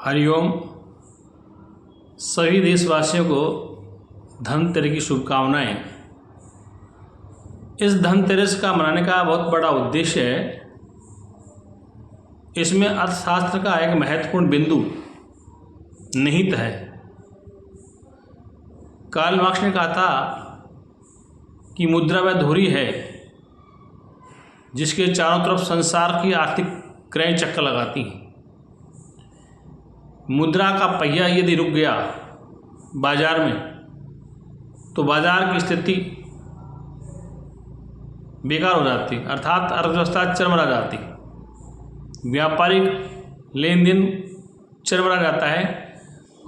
हरिओम। सभी देशवासियों को धनतेरस की शुभकामनाएं। इस धनतेरस का मनाने का बहुत बड़ा उद्देश्य है। इसमें अर्थशास्त्र का एक महत्वपूर्ण बिंदु निहित है। कार्ल मार्क्स ने कहा था कि मुद्रा वह धुरी है जिसके चारों तरफ संसार की आर्थिक क्रय चक्कर लगाती है। मुद्रा का पहिया यदि रुक गया बाजार में तो बाजार की स्थिति बेकार हो जाती, अर्थात अर्थव्यवस्था चरमरा जाती, व्यापारिक लेन देन चरमरा जाता है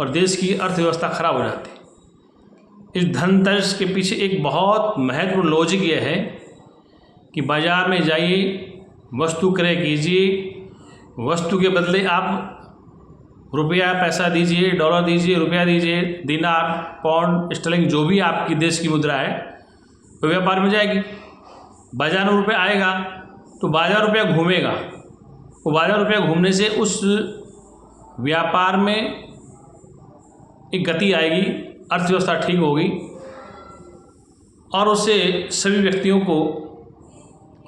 और देश की अर्थव्यवस्था खराब हो जाती है। इस धनतेरस के पीछे एक बहुत महत्वपूर्ण लॉजिक यह है कि बाजार में जाइए, वस्तु क्रय कीजिए, वस्तु के बदले आप रुपया पैसा दीजिए, डॉलर दीजिए, रुपया दीजिए, दिनार, पाउंड, स्टर्लिंग, जो भी आपकी देश की मुद्रा है तो व्यापार में जाएगी। बाजार में रुपया आएगा तो बाजार रुपया घूमेगा, वो बाजार रुपया घूमने से उस व्यापार में एक गति आएगी, अर्थव्यवस्था ठीक होगी और उससे सभी व्यक्तियों को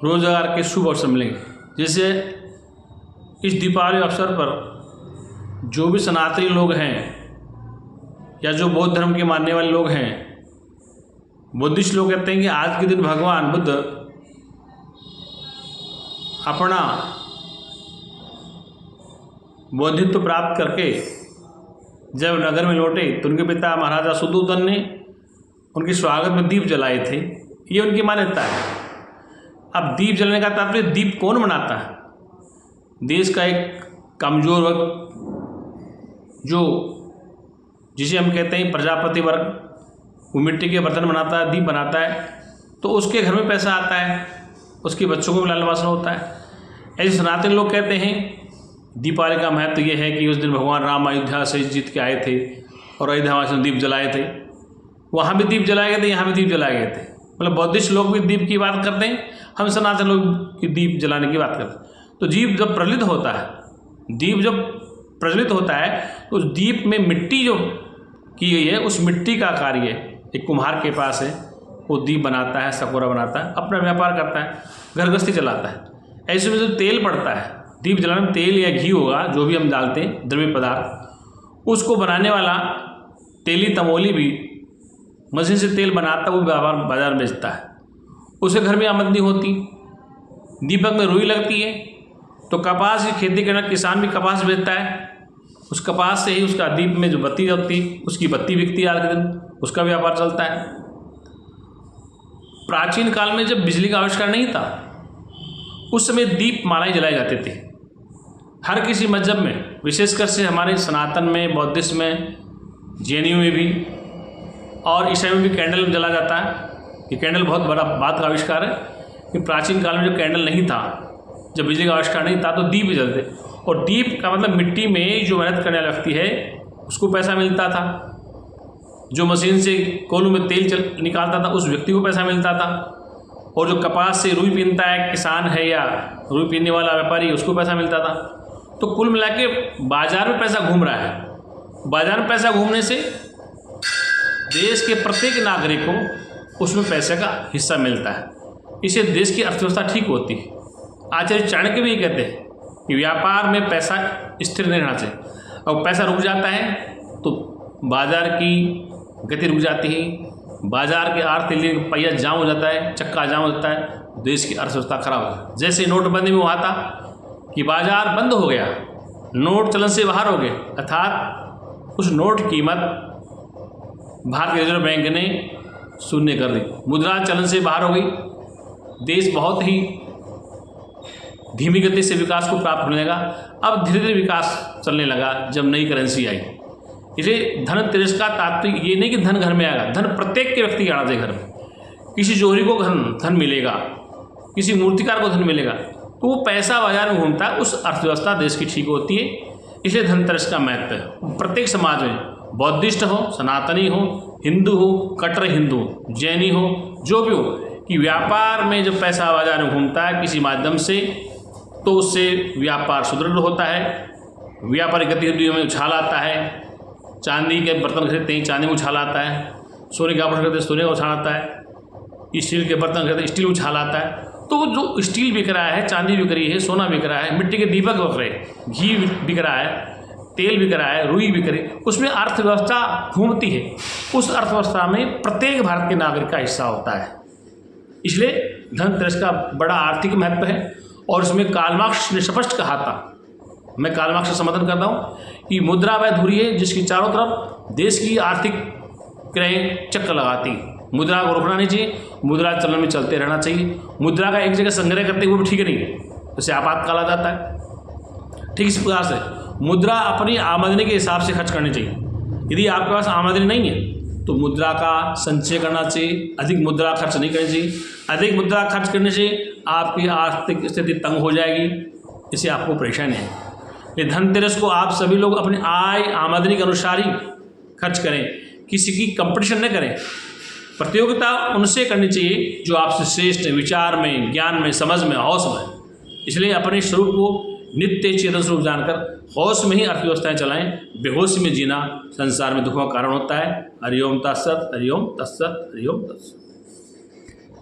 रोजगार के शुभ अवसर मिलेंगे। जैसे इस दीपावली अवसर पर जो भी सनातनी लोग हैं या जो बौद्ध धर्म के मानने वाले लोग हैं, बुद्धिस्ट लोग कहते हैं कि आज के दिन भगवान बुद्ध अपना बौद्धित्व प्राप्त करके जब नगर में लौटे तो उनके पिता महाराजा सुदोधन ने उनके स्वागत में दीप जलाए थे। ये उनकी मान्यता है। अब दीप जलाने का तात्पर्य दीप कौन बनाता है? देश का एक कमज़ोर वर्ग जो जिसे हम कहते हैं प्रजापति वर्ग, वो मिट्टी के बर्तन बनाता है, दीप बनाता है, तो उसके घर में पैसा आता है, उसके बच्चों को भी लालन पालन होता है। ऐसे सनातन लोग कहते हैं दीपावली का महत्व ये है कि उस दिन भगवान राम अयोध्या से जीत के आए थे और अयोध्या में दीप जलाए थे। वहाँ भी दीप जलाए गए थे, यहाँ भी दीप जलाए गए थे। मतलब बौद्धिस्ट लोग भी दीप की बात करते हैं, हम सनातन लोग की दीप जलाने की बात करते हैं। तो दीप जब प्रज्वलित होता है, दीप जब प्रज्वलित होता है तो उस दीप में मिट्टी जो की गई है, उस मिट्टी का कार्य एक कुम्हार के पास है, वो दीप बनाता है, सकोरा बनाता है, अपना व्यापार करता है, घर गृहस्थी चलाता है। ऐसे में जो तेल पड़ता है, दीप जलाने में तेल या घी होगा, जो भी हम डालते हैं द्रव्य पदार्थ, उसको बनाने वाला तेली तमोली भी मशीन से तेल बनाता है, वो बाजार में बेचता है, उसे घर में आमदनी होती। दीपक में रुई लगती है तो कपास की खेती करना किसान भी कपास बेचता है, उस कपास से ही उसका दीप में जो बत्ती होती उसकी बत्ती बिकती है, आज के दिन उसका व्यापार चलता है। प्राचीन काल में जब बिजली का आविष्कार नहीं था उस समय दीप मालाएं जलाए जाते थे। हर किसी मजहब में, विशेषकर से हमारे सनातन में, बौद्धिस्ट में, जैनियों में भी और ईसाई में भी कैंडल जला जाता है। ये कैंडल बहुत बड़ा बात का आविष्कार है कि प्राचीन काल में जब कैंडल नहीं था, जब बिजली का आविष्कार नहीं था तो दीप जलते, और दीप का मतलब मिट्टी में जो मेहनत करने वाली व्यक्ति है उसको पैसा मिलता था, जो मशीन से कोल्हू में तेल निकालता था उस व्यक्ति को पैसा मिलता था, और जो कपास से रुई पीनता है किसान है या रुई पीने वाला व्यापारी, उसको पैसा मिलता था। तो कुल मिला के बाजार में पैसा घूम रहा है। बाजार में पैसा घूमने से देश के प्रत्येक नागरिक को उसमें पैसे का हिस्सा मिलता है, इससे देश की अर्थव्यवस्था ठीक होती है। आचार्य चाणक्य भी कहते हैं कि व्यापार में पैसा स्थिर नहीं रहना चाहिए, और पैसा रुक जाता है तो बाजार की गति रुक जाती है, बाजार के आर्थिक पहिया जाम हो जाता है, चक्का जाम हो जाता है, देश की अर्थव्यवस्था खराब हो जाती है। जैसे नोटबंदी में हुआ था कि बाजार बंद हो गया, नोट चलन से बाहर हो गए, अर्थात उस नोट की कीमत भारतीय रिजर्व बैंक ने शून्य कर दी, मुद्रा चलन से बाहर हो गई, देश बहुत ही धीमी गति से विकास को प्राप्त होने लगा। अब धीरे धीरे विकास चलने लगा जब नई करेंसी आई। इसलिए धनतेरस का तात्पर्य ये नहीं कि धन घर में आएगा, धन प्रत्येक के व्यक्ति के आना चाहिए घर में। किसी जोहरी को धन मिलेगा, किसी मूर्तिकार को धन मिलेगा, तो वो पैसा बाजार में घूमता है, उस अर्थव्यवस्था देश की ठीक होती है। इसलिए धनतेरस का महत्व है। प्रत्येक समाज में, बौद्धिस्ट हो, सनातनी हो, हिंदू हो, कट्टर हिंदू, जैनी हो, जो भी हो, कि व्यापार में जब पैसा बाजार में घूमता है किसी माध्यम से तो उससे व्यापार सुदृढ़ होता है, व्यापारिक गतिविधियों में उछाल आता है। चांदी के बर्तन खरीदते हैं, चांदी में उछाल आता है। सोने के आभूषण खरीदते हैं, सोने का उछाल आता है। स्टील के बर्तन खरीदते हैं, स्टील उछाल आता है। तो जो स्टील बिक रहा है, चांदी बिक रही है, सोना बिक रहा है, मिट्टी के दीपक बिक रहे, घी बिक रहा है, तेल बिक रहा है, रुई बिक रही, उसमें अर्थव्यवस्था घूमती है। उस अर्थव्यवस्था में प्रत्येक भारत के नागरिक का हिस्सा होता है। इसलिए धनतेरस का बड़ा आर्थिक महत्व है। और इसमें कार्ल मार्क्स ने स्पष्ट कहा था, मैं कार्ल मार्क्स का समर्थन करता हूँ, कि मुद्रा वह धुरी है जिसकी चारों तरफ देश की आर्थिक क्रय चक्कर लगाती। मुद्रा को रोकना नहीं चाहिए, मुद्रा चलन में चलते रहना चाहिए। मुद्रा का एक जगह संग्रह करते हुए भी ठीक नहीं है, जैसे आपातकाल आ जाता है। ठीक इस प्रकार से मुद्रा अपनी आमदनी के हिसाब से खर्च करनी चाहिए। यदि आपके पास आमदनी नहीं है तो मुद्रा का संचय करना चाहिए, अधिक मुद्रा खर्च नहीं करनी चाहिए। अधिक मुद्रा खर्च करने से आपकी आर्थिक स्थिति तंग हो जाएगी, इससे आपको परेशानी है। ये धनतेरस को आप सभी लोग अपनी आय आमदनी के अनुसार ही खर्च करें, किसी की कंपटीशन न करें। प्रतियोगिता उनसे करनी चाहिए जो आपसे श्रेष्ठ विचार में, ज्ञान में, समझ में, होश में। इसलिए अपने स्वरूप को नित्य चेतन स्वरूप जानकर होश में ही अर्थव्यवस्थाएं चलाएं। बेहोशी में जीना संसार में दुखों का कारण होता है। हरिओम तत्सत, हरिओम तत्सत, हरिओम तत्सत।